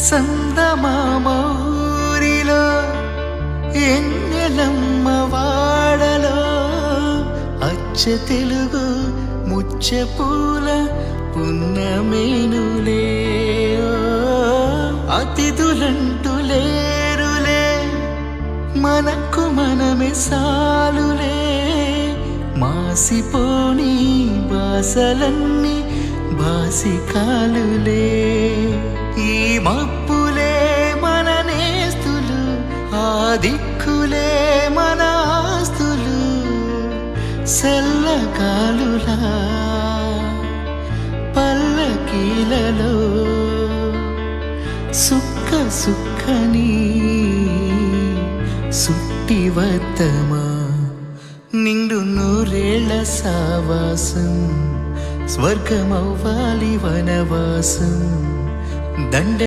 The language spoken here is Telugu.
సందమామ ఊరిలో ఎన్నెలమ్మ వాడలో అచ్చ తెలుగు ముచ్చ పూల పున్నమేనులే అతిథులంటూ లేరులే మనకు మనమే సాలులే మాసిపోని బాసలన్నీ బాసికాలులే ఈ మప్పులే మన నేస్తులు ఆ దిక్కులే మన ఆస్తులు సెల్లకాలులా పల్లకీలలో సుక్క సుక్కని సుట్టివద్దమా నిండు నూరేళ్ల సావాసం స్వర్గమవ్వాలి వనవాసం దండ